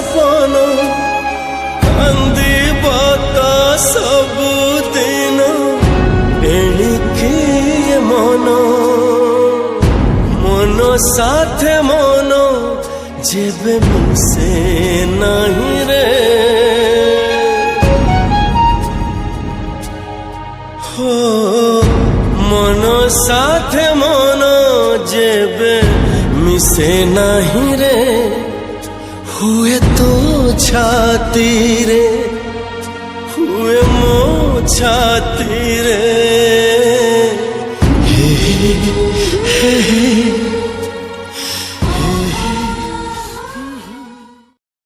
सपन कांदिबता सबुदिन एणिकी मन मन साथे मन जेबे मिसे नहीं रे हो मन साथे मन जेबे मिसे नहीं रे हुए तो छाती रे हुए मो छाती रे हे हे हे